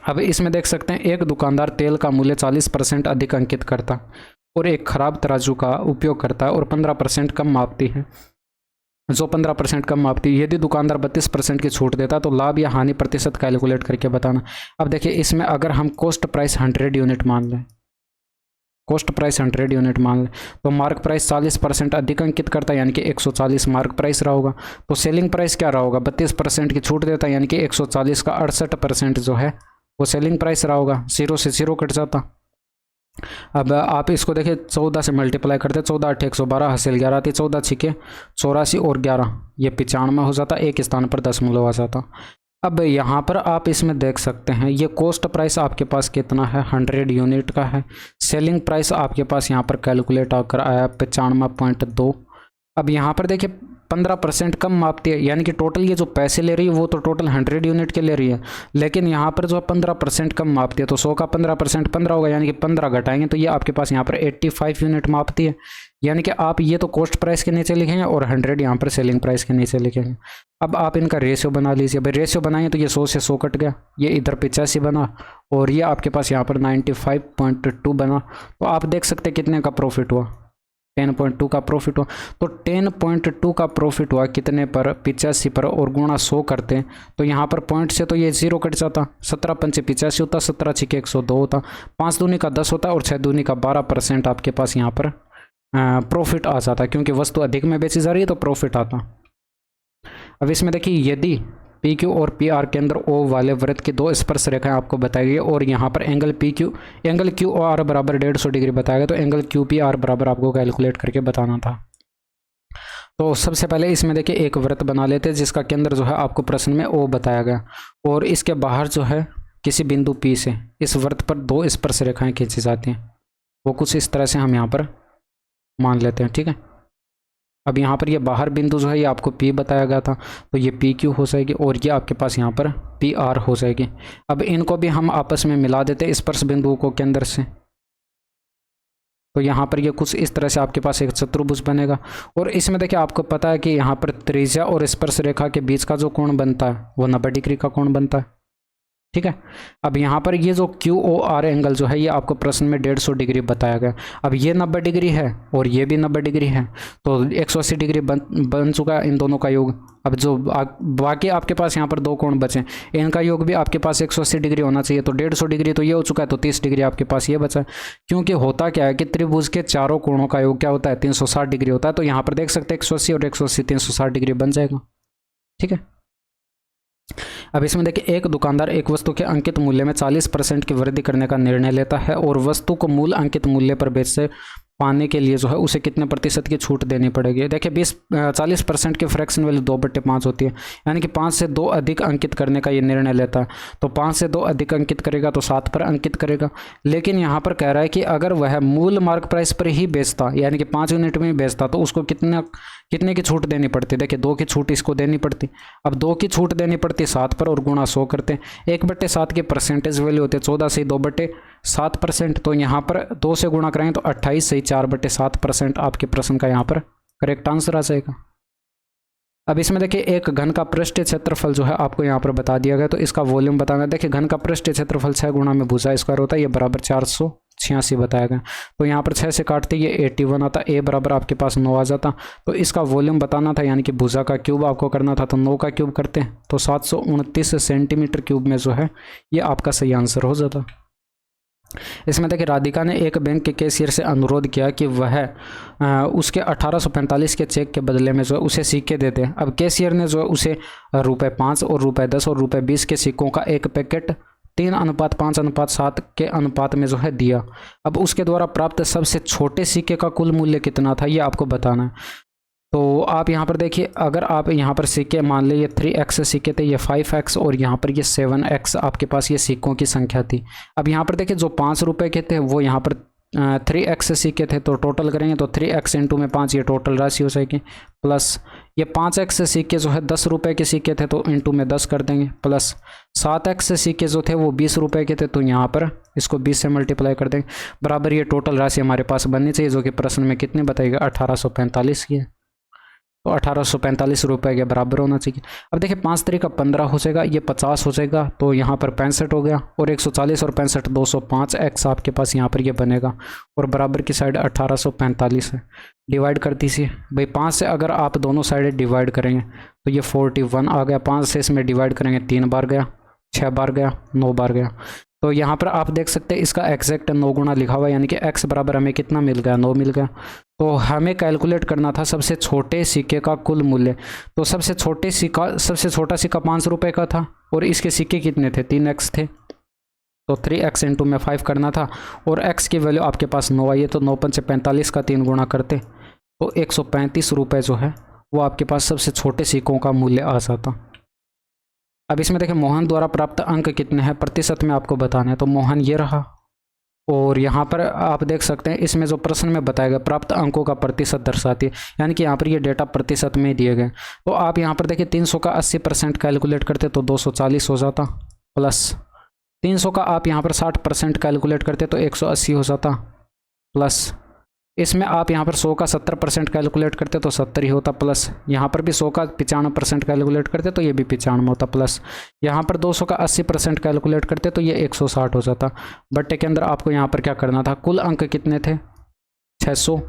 अब इसमें देख सकते हैं एक दुकानदार तेल का मूल्य 40% अधिक अंकित करता और एक खराब तराजू का उपयोग करता है और 15% कम मापती है, जो 15% कम मापती है। यदि दुकानदार 32% की छूट देता तो लाभ या हानि प्रतिशत कैलकुलेट करके बताना। अब देखिए इसमें अगर हम कॉस्ट प्राइस 100 यूनिट मान लें, कॉस्ट प्राइस 100 यूनिट मान लें, तो मार्क प्राइस 40% अधिक अंकित करता है, यानी कि 140 मार्क प्राइस रहा होगा। तो सेलिंग प्राइस क्या रहा होगा, 32% की छूट देता है, यानी कि 140 का 68% जो है वो सेलिंग प्राइस रहा होगा, 0 से 0 कट जाता। अब आप इसको देखिए 14 से मल्टीप्लाई करते, 14 8 112 हासिल 11 आती, 14 6 84 और 11 ये 95 हो जाता, एक स्थान पर दशमलव आ जाता। अब यहाँ पर आप इसमें देख सकते हैं ये कॉस्ट प्राइस आपके पास कितना है, 100 यूनिट का है। सेलिंग प्राइस आपके पास यहाँ पर कैलकुलेट आकर आया 95.2। अब यहाँ पर देखिए 15% कम मापती है, यानी कि टोटल ये जो पैसे ले रही है वो तो टोटल 100 यूनिट के ले रही है, लेकिन यहाँ पर जो 15% कम मापती है, तो 100 का 15% 15 होगा, यानी कि 15 घटाएंगे तो ये आपके पास यहाँ पर 85 यूनिट मापती है। यानी कि आप ये तो कॉस्ट प्राइस के नीचे लिखेंगे और 100 यहाँ पर सेलिंग प्राइस के नीचे लिखेंगे। अब आप इनका रेशियो बना लीजिए, भाई रेशियो बनाएंगे तो ये 100 से 100 कट गया, ये इधर 85 बना और ये आपके पास यहाँ पर 95.2 बना। तो आप देख सकते कितने का प्रॉफिट हुआ, 10.2 का प्रॉफिट हुआ। तो 10.2 का प्रॉफिट हुआ कितने पर, 85 पर, और गुणा 100 करते तो यहाँ पर पॉइंट से तो ये 0 कट जाता, 17 पंचे 85 होता, 17 6 102 होता, 5 दूनी का 10 होता और 6 दूनी का 12% आपके पास यहाँ पर प्रॉफिट आ जाता, क्योंकि वस्तु अधिक में बेची जा रही है तो प्रॉफिट आता। अब इसमें देखिए यदि पी क्यू और पी आर के अंदर ओ वाले वृत्त की दो स्पर्श रेखाएं आपको बताई गई और यहाँ पर एंगल क्यू आर बराबर 150 डिग्री बताया गया, तो एंगल क्यू पी आर बराबर आपको कैलकुलेट करके बताना था। तो सबसे पहले इसमें देखिए एक वृत्त बना लेते हैं जिसका केंद्र जो है आपको प्रश्न में ओ बताया गया, और इसके बाहर जो है किसी बिंदु पी से इस वृत्त पर दो स्पर्श रेखाएं खींची जाती हैं, वो कुछ इस तरह से हम यहाँ पर मान लेते हैं। ठीक है, अब यहाँ पर ये बाहर बिंदु जो है ये आपको P बताया गया था, तो ये PQ हो जाएगी और ये आपके पास यहाँ पर PR हो जाएगी। अब इनको भी हम आपस में मिला देते हैं स्पर्श बिंदुओं को केंद्र से, तो यहाँ पर ये कुछ इस तरह से आपके पास एक चतुर्भुज बनेगा। और इसमें देखिए आपको पता है कि यहाँ पर त्रिज्या और स्पर्श रेखा के बीच का जो कोण बनता है वो 90 डिग्री का कोण बनता है। ठीक है, अब यहाँ पर ये जो QOR एंगल जो है ये आपको प्रश्न में 150 डिग्री बताया गया। अब ये 90 डिग्री है और ये भी 90 डिग्री है, तो 180 डिग्री बन चुका है इन दोनों का योग। अब जो बाकी आपके पास यहाँ पर दो कोण बचे इनका योग भी आपके पास 180 डिग्री होना चाहिए, तो 150 डिग्री तो ये हो चुका है, तो 30 डिग्री आपके पास ये बचा है। क्योंकि होता क्या है कि त्रिभुज के चारों कोणों का योग क्या होता है, 360 डिग्री होता है। तो यहाँ पर देख सकते हैं 180 और 180 360 डिग्री बन जाएगा। ठीक है, अब इसमें देखिए एक दुकानदार एक वस्तु के अंकित मूल्य में 40% की वृद्धि करने का निर्णय लेता है और वस्तु को मूल अंकित मूल्य पर बेच से पाने के लिए जो है उसे कितने प्रतिशत की छूट देनी पड़ेगी। देखिए 40% की फ्रैक्शन वैल्यू 2/5 होती है, यानी कि 5 से 2 अधिक अंकित करने का ये निर्णय लेता है। तो 5 से 2 अधिक अंकित करेगा तो 7 पर अंकित करेगा। लेकिन यहाँ पर कह रहा है कि अगर वह मूल मार्क प्राइस पर ही बेचता, यानी कि 5 यूनिट में ही बेचता, तो उसको कितने की छूट देनी पड़ती। देखिए 2 की छूट इसको देनी पड़ती। अब 2 की छूट देनी पड़ती 7 पर और गुणा 100 करते हैं। 1/7 की परसेंटेज वैल्यू होती है 14 से 2/7%। तो यहाँ पर 2 से गुणा करेंगे तो 28 से 4/7% आपके प्रश्न का यहाँ पर करेक्ट आंसर आ जाएगा। अब इसमें देखिए एक घन का पृष्ठीय क्षेत्रफल जो है आपको यहाँ पर बता दिया गया, तो इसका वॉल्यूम बताना। देखिए घन का पृष्ठीय क्षेत्रफल 6 गुणा में भुजा स्क्वायर होता है, ये बराबर 486 बताया गया। तो यहाँ पर 6 से काटते ये 81 आता, ए बराबर आपके पास 9 आ जाता। तो इसका वॉल्यूम बताना था, यानी कि भुजा का क्यूब आपको करना था, तो 9 का क्यूब करते हैं तो 729 सेंटीमीटर क्यूब में जो है ये आपका सही आंसर हो जाता। इसमें देखिए राधिका ने एक बैंक के कैशियर से अनुरोध किया कि वह उसके 1845 के चेक के बदले में जो है उसे सिक्के दे दे। अब कैशियर ने जो है उसे ₹5 और ₹10 और ₹20 के सिक्कों का एक पैकेट 3:5:7 के अनुपात में जो है दिया। अब उसके द्वारा प्राप्त सबसे छोटे सिक्के का कुल मूल्य कितना था ये आपको बताना है। तो आप यहाँ पर देखिए, अगर आप यहाँ पर सिक्के मान लीजिए 3x सिक्के थे, ये 5x और यहाँ पर ये 7x आपके पास ये सिक्कों की संख्या थी। अब यहाँ पर देखिए जो 5 रुपये के थे वो यहाँ पर 3x सिक्के थे, तो टोटल करेंगे तो 3x इंटू में 5 ये टोटल राशि हो जाएगी, प्लस ये 5x सिक्के जो है 10 रुपये के सिक्के थे तो इंटू में 10 कर देंगे, प्लस 7x सिक्के जो थे वो 20 रुपये के थे तो यहाँ पर इसको 20 से मल्टीप्लाई कर देंगे, बराबर ये टोटल राशि हमारे पास बननी चाहिए, जो कि प्रश्न में कितनी बताएगा 1845 की है। तो 1845 रुपये के बराबर होना चाहिए। अब देखिए 5 3 का 15 हो जाएगा, ये 50 हो जाएगा, तो यहाँ पर 65 हो गया, और 140 और 65 205x आपके पास यहाँ पर ये बनेगा, और बराबर की साइड 1845 है। डिवाइड कर दीजिए भाई, 5 से अगर आप दोनों साइड डिवाइड करेंगे तो ये 41 आ गया, 5 से इसमें डिवाइड करेंगे 3 बार गया, 6 बार गया, 9 बार गया। तो यहाँ पर आप देख सकते हैं इसका एग्जैक्ट 9 गुना लिखा हुआ है, यानी कि x बराबर हमें कितना मिल गया, 9 मिल गया। तो हमें कैलकुलेट करना था सबसे छोटे सिक्के का कुल मूल्य। तो सबसे छोटा सिक्का 5 रुपये का था, और इसके सिक्के कितने थे, 3x थे, तो 3x इंटू में 5 करना था, और x की वैल्यू आपके पास 9 आई है, तो 9 5 45 का 3 गुना करते तो 135 रुपये जो है वो आपके पास सबसे छोटे सिक्कों का मूल्य आ जाता। अब इसमें देखें मोहन द्वारा प्राप्त अंक कितने हैं, प्रतिशत में आपको बताना है। तो मोहन ये रहा, और यहाँ पर आप देख सकते हैं इसमें जो प्रश्न में बताया गया प्राप्त अंकों का प्रतिशत दर्शाती है, यानी कि यहाँ पर ये डेटा प्रतिशत में दिए गए। तो आप यहाँ पर देखिए 300 का 80% कैलकुलेट करते तो 240 हो जाता, प्लस 300 का आप यहाँ पर 60% कैलकुलेट करते तो 180 हो जाता, प्लस इसमें आप यहाँ पर 100 का 70% कैलकुलेट करते तो 70 ही होता, प्लस यहाँ पर भी 100 का 95% कैलकुलेट करते तो ये भी 95 होता, प्लस यहाँ पर 200 का 80% कैलकुलेट करते तो ये 160 हो जाता। बट्टे के अंदर आपको यहाँ पर क्या करना था, कुल अंक कितने थे 600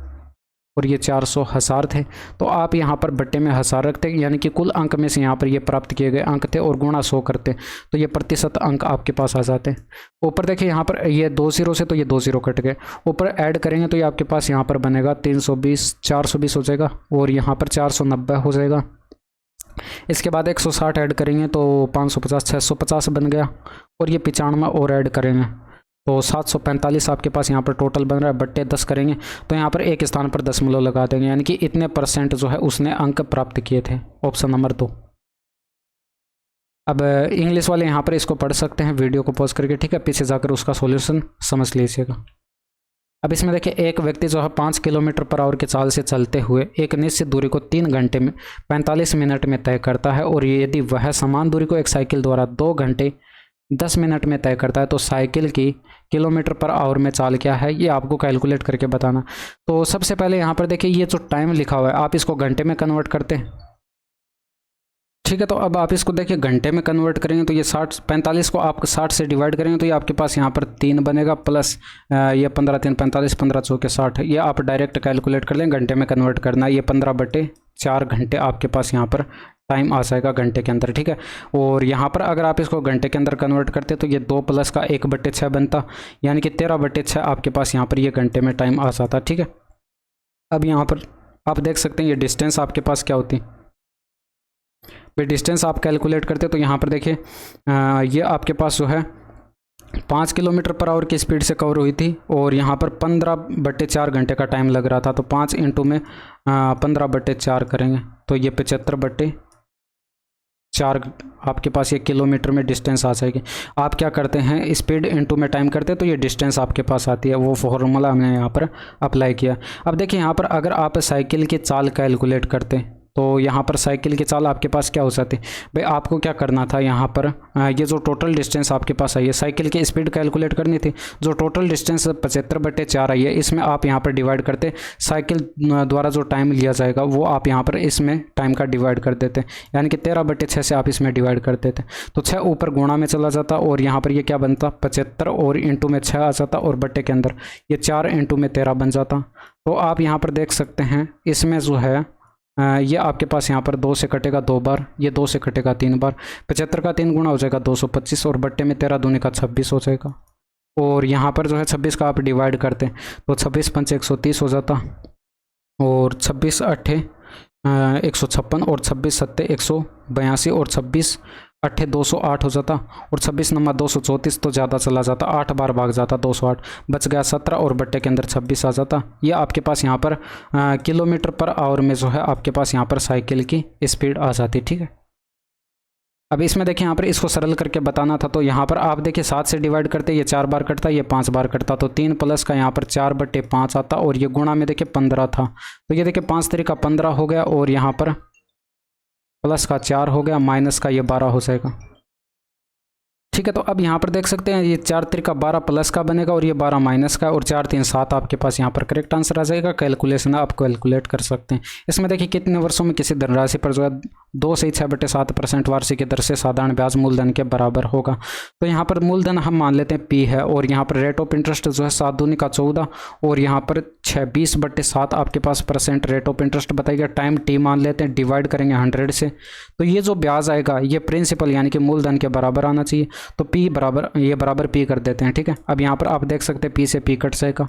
और ये 400 हजार थे, तो आप यहाँ पर बट्टे में हजार रखते, यानी कि कुल अंक में से यहाँ पर ये प्राप्त किए गए अंक थे और गुणा 100 करते तो ये प्रतिशत अंक आपके पास आ जाते। ऊपर देखिए यहाँ पर ये 2 0 से तो ये 2 0 कट गए, ऊपर ऐड करेंगे तो ये आपके पास यहाँ पर बनेगा 320 420 हो जाएगा, और यहाँ पर 490 हो जाएगा। इसके बाद 160 ऐड करेंगे तो 550 650 बन गया, और ये 95 और ऐड करेंगे तो 745 आपके पास यहाँ पर टोटल बन रहा है। बट्टे 10 करेंगे तो यहाँ पर एक स्थान पर दशमलव लगा देंगे, यानी कि इतने % जो है उसने अंक प्राप्त किए थे, ऑप्शन नंबर 2। अब इंग्लिश वाले यहाँ पर इसको पढ़ सकते हैं वीडियो को पॉज करके, ठीक है, पीछे जाकर उसका सॉल्यूशन समझ लीजिएगा। अब इसमें देखिए एक व्यक्ति जो है 5 किलोमीटर पर आवर की चाल से चलते हुए एक निश्चित दूरी को 3 घंटे में 45 मिनट में तय करता है, और यदि वह समान दूरी को एक साइकिल द्वारा 2 घंटे 10 मिनट में तय करता है तो साइकिल की किलोमीटर पर आवर में चाल क्या है, ये आपको कैलकुलेट करके बताना। तो सबसे पहले यहाँ पर देखिए ये जो टाइम लिखा हुआ है आप इसको घंटे में कन्वर्ट करते हैं, ठीक है। तो अब आप इसको देखिए घंटे में कन्वर्ट करेंगे तो ये 45 को आप 60 से डिवाइड करेंगे तो ये आपके पास यहाँ पर 3 बनेगा, प्लस ये 15 3 45 15 चौके 60, ये आप डायरेक्ट कैलकुलेट कर लें, घंटे में कन्वर्ट करना है, ये 15/4 घंटे आपके पास यहाँ पर टाइम आ जाएगा घंटे के अंदर, ठीक है। और यहाँ पर अगर आप इसको घंटे के अंदर कन्वर्ट करते तो ये 2 प्लस का 1/6 बनता, यानी कि 13/6 आपके पास यहाँ पर ये घंटे में टाइम आ जाता, ठीक है। अब यहाँ पर आप देख सकते हैं ये डिस्टेंस आपके पास क्या होती है, भाई डिस्टेंस आप कैलकुलेट करते तो यहाँ पर देखिए ये आपके पास जो है 5 किलोमीटर पर आवर की स्पीड से कवर हुई थी, और यहाँ पर 15/4 घंटे का टाइम लग रहा था, तो 5 इंटू में 15/4 करेंगे तो ये 75/4 आपके पास ये किलोमीटर में डिस्टेंस आ जाएगी। आप क्या करते हैं स्पीड इंटू में टाइम करते तो ये डिस्टेंस आपके पास आती है, वो फॉर्मूला हमने यहाँ पर अप्लाई किया। अब देखिए यहाँ पर अगर आप साइकिल की चाल कैलकुलेट करते तो यहाँ पर साइकिल की चाल आपके पास क्या हो जाती है, भाई आपको क्या करना था, यहाँ पर ये जो टोटल डिस्टेंस आपके पास आई है साइकिल की स्पीड कैलकुलेट करनी थी, जो टोटल डिस्टेंस 75/4 आई है इसमें आप यहाँ पर डिवाइड करते, साइकिल द्वारा जो टाइम लिया जाएगा वो आप यहाँ पर इसमें टाइम का डिवाइड कर देते, यानी कि 13/6 से आप इसमें डिवाइड कर देते, तो 6 ऊपर गुणा में चला जाता, और यहाँ पर ये क्या बनता 75 और इंटू में 6 आ जाता, और बट्टे के अंदर ये 4 इंटू में 13 बन जाता। तो आप यहाँ पर देख सकते हैं इसमें जो है ये आपके पास यहाँ पर 2 से कटेगा 2 बार, ये 2 से कटेगा 3 बार, 75 का 3 गुना हो जाएगा 225, और बट्टे में 13 दूनी का 26 हो जाएगा, और यहाँ पर जो है 26 का आप डिवाइड करते हैं तो 26 5 130 हो जाता, और 26 8 156, और 26 7 182, और 26 8 208 हो जाता, और 26 नंबर 234 तो ज़्यादा चला जाता, 8 बार भाग जाता 208, बच गया 17 और बट्टे के अंदर 26 आ जाता। ये आपके पास यहाँ पर किलोमीटर पर आवर में जो है आपके पास यहाँ पर साइकिल की स्पीड आ जाती। ठीक है, अब इसमें देखिए यहाँ पर इसको सरल करके बताना था, तो यहाँ पर आप देखिए 7 से डिवाइड करते, ये 4 बार कटता, ये 5 बार कटता, तो 3 प्लस का यहाँ पर 4/5 आता, और ये गुणा में देखिए 15 था, तो ये देखिए 5 तरीका 15 हो गया, और यहाँ पर प्लस का 4 हो गया, माइनस का ये 12 हो जाएगा। ठीक है, तो अब यहाँ पर देख सकते हैं ये 4 तरीका 12 प्लस का बनेगा, और ये 12 माइनस का, और 4 3 7 आपके पास यहाँ पर करेक्ट आंसर आ जाएगा। कैलकुलेशन आप कैलकुलेट कर सकते हैं। इसमें देखिए कितने वर्षों में किसी धनराशि पर जो है 2 से 6/7% वार्षिक दर से साधारण ब्याज मूलधन के बराबर होगा। तो यहाँ पर मूलधन हम मान लेते हैं P है, और यहाँ पर रेट ऑफ इंटरेस्ट जो है 7 दूनी का 14, और यहाँ पर 20/7 आपके पास परसेंट रेट ऑफ इंटरेस्ट बताइएगा। टाइम T मान लेते हैं, डिवाइड करेंगे 100 से, तो ये जो ब्याज आएगा ये प्रिंसिपल यानी कि मूलधन के बराबर आना चाहिए, तो P बराबर ये बराबर P कर देते हैं। ठीक है, अब यहाँ पर आप देख सकते हैं P से P कट जाएगा,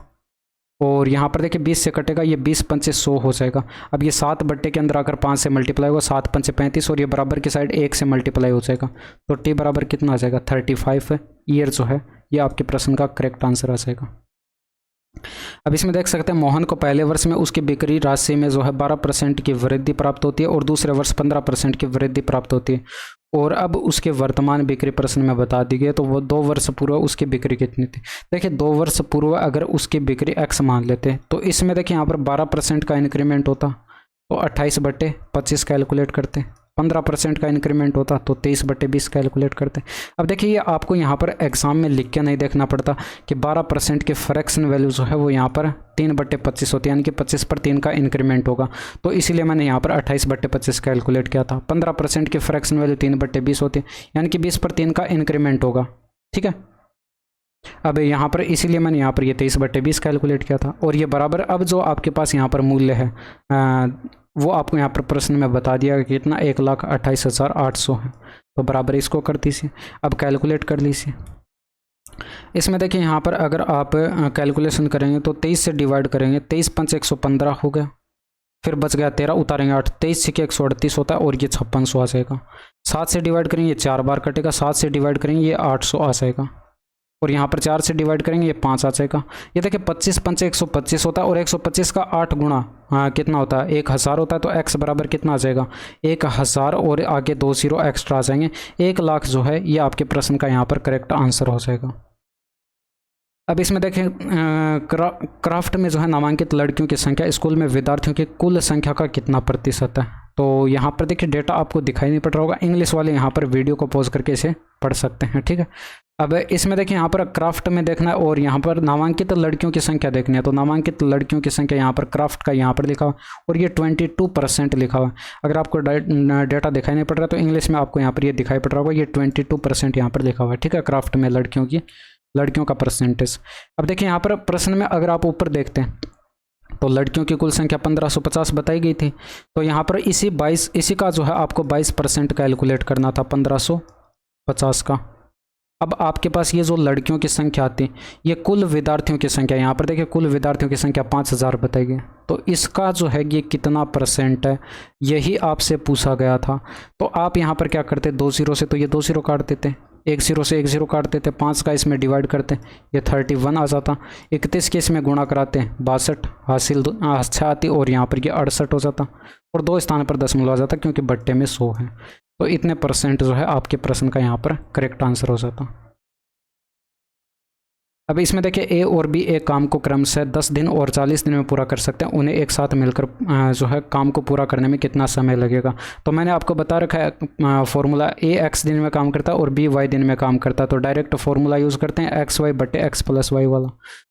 और यहाँ पर देखिए 20 से कटेगा, ये 20 पंचे 100 हो जाएगा। अब ये 7 बट्टे के अंदर आकर 5 से मल्टीप्लाई होगा, 7 पंचे 35, और ये बराबर की साइड 1 से मल्टीप्लाई हो जाएगा, तो T बराबर कितना आ जाएगा 35 है। ईयर जो है ये आपके प्रश्न का करेक्ट आंसर आ जाएगा। अब इसमें देख सकते हैं मोहन को पहले वर्ष में उसकी बिक्री राशि में जो है 12% की वृद्धि प्राप्त होती है, और दूसरे वर्ष 15% की वृद्धि प्राप्त होती है, और अब उसके वर्तमान बिक्री प्रश्न में बता दी गई, तो वो 2 वर्ष पूर्व उसकी बिक्री कितनी थी। देखिए 2 वर्ष पूर्व अगर उसकी बिक्री x मान लेते हैं, तो इसमें देखिए यहाँ पर 12% का इंक्रीमेंट होता, तो 28/25 कैलकुलेट करते, 15% का इंक्रीमेंट होता तो 23/20 कैलकुलेट करते। अब देखिए ये आपको यहाँ पर एग्जाम में लिख के नहीं देखना पड़ता कि 12% की फ्रैक्शन वैल्यू जो है वो यहाँ पर 3/25 होती है, यानी कि 25 पर 3 का इंक्रीमेंट होगा, तो इसीलिए मैंने यहाँ पर 28/25 कैलकुलेट किया था। 15% की फ्रैक्शन वैल्यू 3/20 होती है, यानी कि 20 पर 3 का इंक्रीमेंट होगा। ठीक है, अब यहाँ पर इसीलिए मैंने यहाँ पर ये 23/20 कैलकुलेट किया था, और ये बराबर अब जो आपके पास यहाँ पर मूल्य है वो आपको यहाँ पर प्रश्न में बता दिया कि कितना 1,28,800 है, तो बराबर इसको कर दीजिए। अब कैलकुलेट कर लीजिए। इसमें देखिए यहाँ पर अगर आप कैलकुलेशन करेंगे तो 23 से डिवाइड करेंगे, 23 पंच 115 हो गया, फिर बच गया 13, उतारेंगे 8, 23 से 138 होता है, और ये 5600 आ जाएगा। 7 से डिवाइड करेंगे, ये 4 बार कटेगा, 7 से डिवाइड करेंगे ये 800 आ जाएगा, और यहाँ पर 4 से डिवाइड करेंगे ये 5 आ जाएगा। ये देखिए 25 पंचे 125 होता है, और 125 का 8 गुणा कितना होता है 1000 होता है, तो x बराबर कितना आ जाएगा 1000, और आगे 2 0 एक्स्ट्रा आ जाएंगे, 1 लाख जो है ये आपके प्रश्न का यहाँ पर करेक्ट आंसर हो जाएगा। अब इसमें देखें क्राफ्ट में जो है नामांकित लड़कियों की संख्या स्कूल में विद्यार्थियों की कुल संख्या का कितना प्रतिशत है। तो यहाँ पर देखिए डेटा आपको दिखाई नहीं पड़ रहा होगा, इंग्लिश वाले यहाँ पर वीडियो को पॉज करके इसे पढ़ सकते हैं। ठीक है, अब इसमें देखिए यहाँ पर क्राफ्ट में देखना है, और यहाँ पर नामांकित लड़कियों की संख्या देखनी है, तो नामांकित लड़कियों की संख्या यहाँ पर क्राफ्ट का यहाँ पर लिखा हुआ, और ये 22% लिखा हुआ है। अगर आपको डेटा दिखाई नहीं पड़ रहा तो इंग्लिश में आपको यहाँ पर ये दिखाई पड़ रहा होगा, ये 22% यहाँ पर लिखा हुआ है। ठीक है, क्राफ्ट में लड़कियों का परसेंटेज। अब देखिए यहाँ पर प्रश्न में अगर आप ऊपर देखते हैं तो लड़कियों की कुल संख्या 1550 बताई गई थी, तो यहाँ पर इसी का जो है आपको 22% कैलकुलेट करना था 1550 का। अब आपके पास ये जो लड़कियों की संख्या आती है ये कुल विद्यार्थियों की संख्या, यहाँ पर देखिए कुल विद्यार्थियों की संख्या 5000 बताई गई, तो इसका जो है ये कितना परसेंट है यही आपसे पूछा गया था। तो आप यहाँ पर क्या करते 2 0 से, तो ये 2 0 काट देते, 1 0 से 1 0 काट देते, 5 का इसमें डिवाइड करते ये 31 आ जाता, 31 के इसमें गुणा कराते 62 हासिल अच्छा आती, और यहाँ पर ये 68 हो जाता, और 2 स्थान पर दशमलव आ जाता क्योंकि बट्टे में 100 है, तो इतने परसेंट जो है आपके प्रश्न का यहाँ पर करेक्ट आंसर हो जाता। अब इसमें देखिए ए और बी एक काम को क्रमशः 10 दिन और 40 दिन में पूरा कर सकते हैं, उन्हें एक साथ मिलकर जो है काम को पूरा करने में कितना समय लगेगा। तो मैंने आपको बता रखा है फॉर्मूला, ए x दिन में काम करता है और बी y दिन में काम करता है, तो डायरेक्ट फॉर्मूला यूज़ करते हैं x y बटे x प्लस y वाला।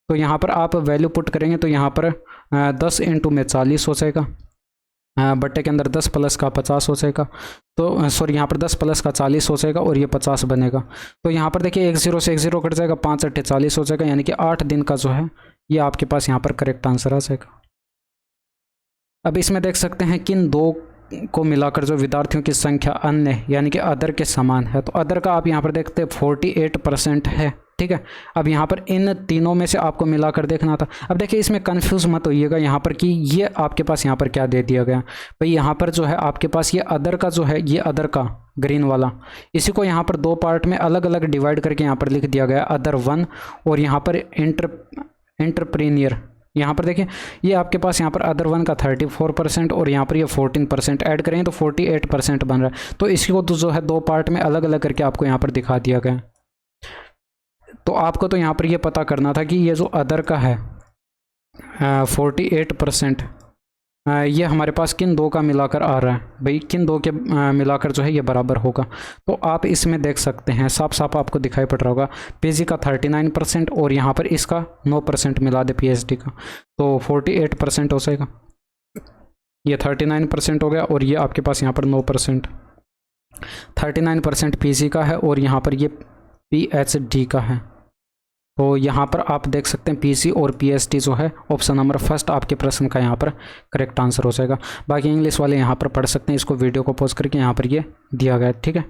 तो यहाँ पर आप वैल्यू पुट करेंगे तो यहाँ पर 10 × में 40 हो जाएगा, बट्टे के अंदर 10 प्लस का 50 हो जाएगा, तो सॉरी यहाँ पर 10 प्लस का 40 हो जाएगा और ये 50 बनेगा। तो यहाँ पर देखिए 1 0 से 1 0 कट जाएगा, 5 8 40 हो जाएगा, यानी कि 8 दिन का जो है ये आपके पास यहाँ पर करेक्ट आंसर आ जाएगा। अब इसमें देख सकते हैं किन दो को मिलाकर जो विद्यार्थियों की संख्या अन्य यानी कि अदर के समान है, तो अदर का आप यहाँ पर देखते हैं 48% है। ठीक है, अब यहाँ पर इन तीनों में से आपको मिलाकर देखना था। अब देखिए इसमें कंफ्यूज मत होइएगा यहाँ पर कि ये आपके पास यहाँ पर क्या दे दिया गया भाई। यहाँ पर जो है आपके पास ये अदर का जो है, ये अदर का ग्रीन वाला, इसी को यहाँ पर दो पार्ट में अलग अलग डिवाइड करके यहाँ पर लिख दिया गया अदर 1, और यहाँ पर एंटरप्रेन्योर। यहाँ पर देखिए ये आपके पास यहाँ पर अदर 1 का 34% और यहाँ पर ये 14% ऐड करें तो 48% बन रहा है। तो इसी को तो जो है दो पार्ट में अलग अलग करके आपको यहाँ पर दिखा दिया गया। तो आपको तो यहाँ पर ये पता करना था कि ये जो अदर का है 48%, ये हमारे पास किन दो का मिलाकर आ रहा है भाई, किन दो के मिलाकर जो है ये बराबर होगा। तो आप इसमें देख सकते हैं साफ साफ आपको दिखाई पड़ रहा होगा, पीजी का 39% और यहाँ पर इसका 9% मिला दे पीएचडी का, तो 48% हो जाएगा। ये 39% हो गया और ये आपके पास यहाँ पर 9%, 39% पीजी का है और यहाँ पर ये पीएचडी का है। तो यहाँ पर आप देख सकते हैं पीसी और पीएचडी जो है ऑप्शन नंबर फर्स्ट आपके प्रश्न का यहाँ पर करेक्ट आंसर हो जाएगा। बाकी इंग्लिश वाले यहाँ पर पढ़ सकते हैं, इसको वीडियो को पॉज करके यहाँ पर ये दिया गया है। ठीक है,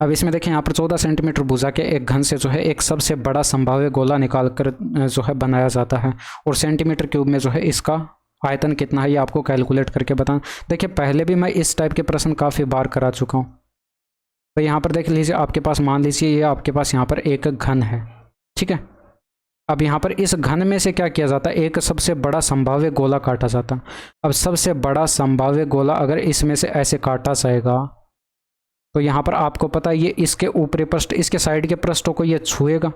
अब इसमें देखें यहाँ पर 14 सेंटीमीटर भुजा के एक घन से जो है एक सबसे बड़ा संभाव्य गोला निकाल कर जो है बनाया जाता है, और सेंटीमीटर क्यूब में जो है इसका आयतन कितना है ये आपको कैलकुलेट करके बताना। देखिए पहले भी मैं इस टाइप के प्रश्न काफ़ी बार करा चुका हूँ। तो यहाँ पर देख लीजिए आपके पास, मान लीजिए ये आपके पास यहाँ पर एक घन है। ठीक है, अब यहाँ पर इस घन में से क्या किया जाता है, एक सबसे बड़ा संभाव्य गोला काटा जाता है। अब सबसे बड़ा संभाव्य गोला अगर इसमें से ऐसे काटा जाएगा तो यहाँ पर आपको पता है ये इसके ऊपरी पृष्ठ, इसके साइड के पृष्ठों को ये छुएगा।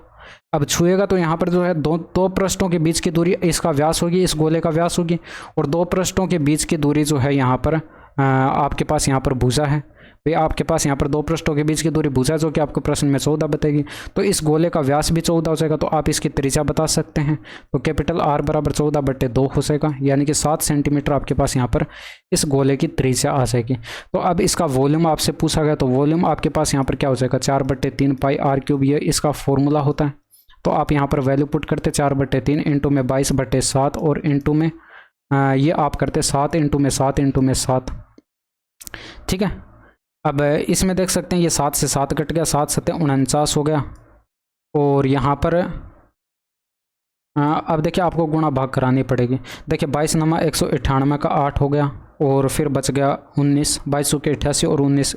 अब छुएगा तो यहाँ पर जो है दो पृष्ठों के बीच की दूरी इसका व्यास होगी, इस गोले का व्यास होगी, और दो पृष्ठों के बीच की दूरी जो है यहाँ पर आपके पास यहाँ पर भुजा है भाई। आपके पास यहाँ पर दो पृष्ठों के बीच की दूरी भुजा जो कि आपको प्रश्न में 14 बताएगी, तो इस गोले का व्यास भी 14 हो जाएगा। तो आप इसकी त्रिज्या बता सकते हैं, तो कैपिटल आर बराबर 14/2 हो जाएगा, यानी कि 7 सेंटीमीटर आपके पास यहाँ पर इस गोले की त्रिज्या आ जाएगी। तो अब इसका वॉल्यूम आपसे पूछा गया, तो वॉल्यूम आपके पास यहाँ पर क्या हो जाएगा 4/3 पाई r³, ये इसका फॉर्मूला होता है। तो आप यहाँ पर वैल्यू पुट करते 4/3 इंटू में 22/7 और इंटू में ये आप करते 7 इंटू में 7 इंटू में 7। ठीक है, अब इसमें देख सकते हैं ये 7 से 7 कट गया, 7 7 49 हो गया, और यहाँ पर अब देखिए आपको गुणा भाग करानी पड़ेगी। देखिए 22 नमा 198 का 8 हो गया, और फिर बच गया 19, 22 के 88 और 19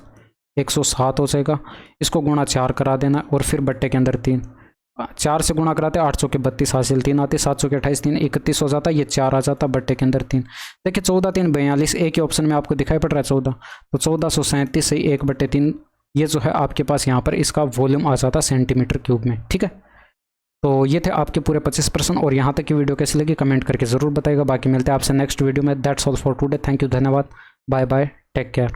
107 हो जाएगा। इसको गुणा 4 करा देना और फिर बट्टे के अंदर 3, 4 से गुणा कराते 800 के 32 हासिल, 3 आते 700 के 28, 3 31 हो जाता, ये 4 आ जाता, बट्टे के अंदर 3। देखिए 14 3 42, एक ही ऑप्शन में आपको दिखाई पड़ रहा है 14, तो 1437 से 1/3 ये जो है आपके पास यहाँ पर इसका वॉल्यूम आ जाता सेंटीमीटर क्यूब में। ठीक है, तो ये थे आपके पूरे 25 प्रश्न, और यहाँ तक की वीडियो कैसी लगी कमेंट करके ज़रूर बताइएगा। बाकी मिलते हैं आपसे नेक्स्ट वीडियो में। That's all for today, thank you, धन्यवाद, बाय बाय, टेक केयर।